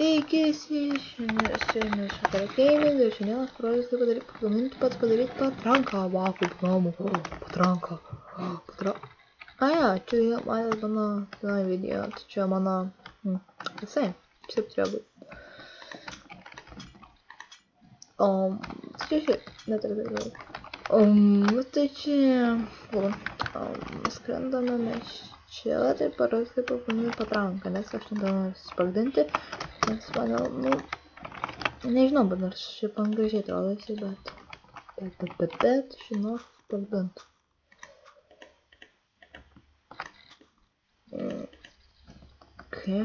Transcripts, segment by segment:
Sveiki, šiandien Šakara Gaming ir šiandien aš parodysiu kaip padaryti patranką. Va, kaip įdomu, patranką. Čia mano vienoj video, tai čia mano, visai, šiaip turėjo būti. Tai čia, skrendame mes čia, tai parodys kaip padaryti patranką, nes aš nenoriu sprogdinti, nes manau, nežinau, bet nors šiaip angražiai atrodosi, bet žinau sprogdinti. Okay.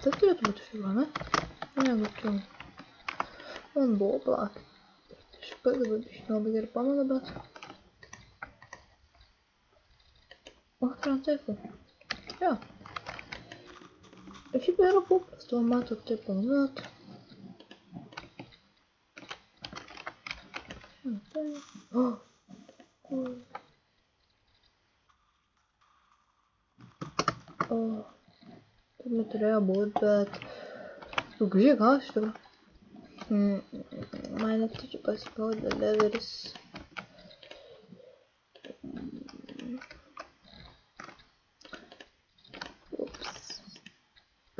Tai turėtų būti fila, ne? Negu čia. Man buvo plak. Aš pats dabar nelabai gerai pamenu, bet... Taip. Jo. Šiaip yra paprasto, matot, taip paminėt. Taip neturėjo būt, bet... Gražiai gal iš tikrųjų. Man net čia pasipaudė leveris.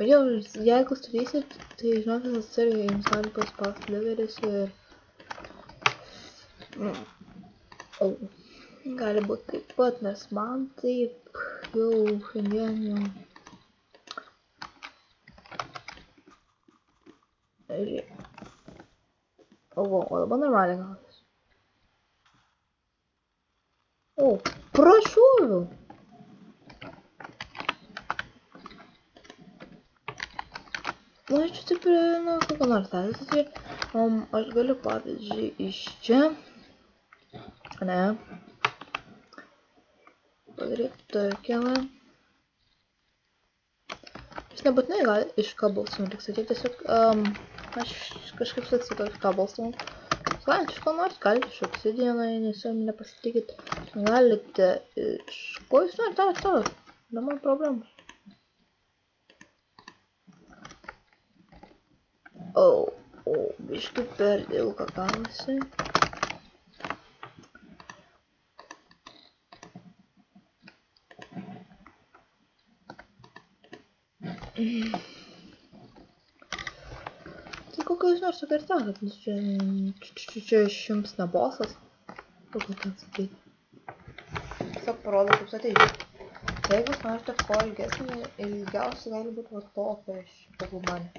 Jau, jeigu statysit, tai žinokit, atsargiai jums gali paspausti leveris ir... Gali būti taip pat, nes man taip jau šiandien jau... O dabar normaliai gausis. Prašūviau! Aš čia taip, kokią nors tai aš galiu, pavyzdžiui, iš čia, ne, padaryti tokią, jūs nebūtinai gali iš cobblestone tik statyti, tiesiog, aš kažkaip statyti iš cobblestone, galite iš ko nors, galite iš obsidiano, nes jau nepasitikit, galite iš ko jūs norite, tavo, nemam problemų. Biškai per ilgą gavosi. Tai kokią jūs nors sakartakot, nes čia jums ne bosas. Kokią ten sakyti. Tiesiog parodo, kaip statyti. Jeigu jūs norite ko ilgesnį, ilgiausiai gali būti va tokia pagal mane.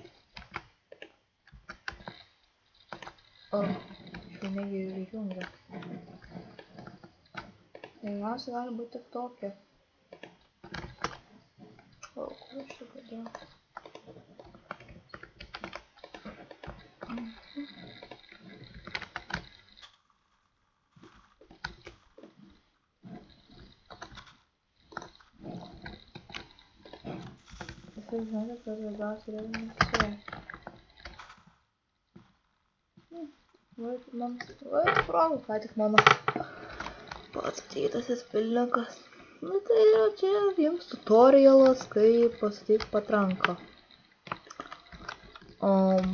Šiai negi įjungia. Ilgiausiai gali būti tik tokia. Kur aš čia padėjau? Jūs žinote, kad ilgiausiai yra nesisvei. Progų, ką tik mano pastatytasis pilnikas. Tai čia jums tutorialas, kaip pastatyti patranką.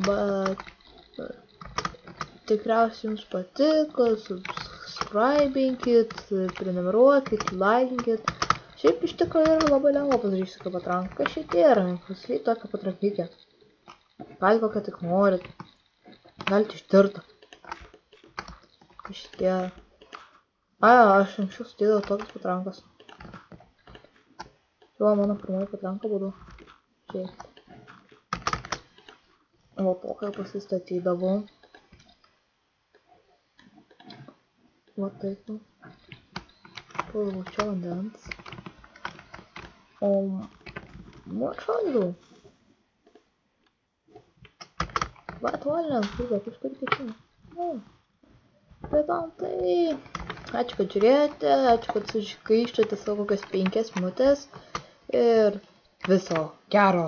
Bet tikriausiai jums patiko, subscribinkit, prenumeruokit, laikinkit. Šiaip iš tikrųjų yra labai lengva padaryti tokią patranką. Šitie yra, pasidaryti tokią patrankykę. Galite kokią tik norit. Galite ištirtą. Šitie. Aš anksčiau statydavau tokias patrankas. Čia mano pirmoji patranka būdavo. Čia. O tokią pasistatydavau. Va taip. Palauk čia vandens. Atšaldau. Bet valėm, bet iš kur kitų. Bet tai... Ačiū, kad žiūrėjote, ačiū, kad sužkaiščiote savo kokias 5 minutės ir viso gero.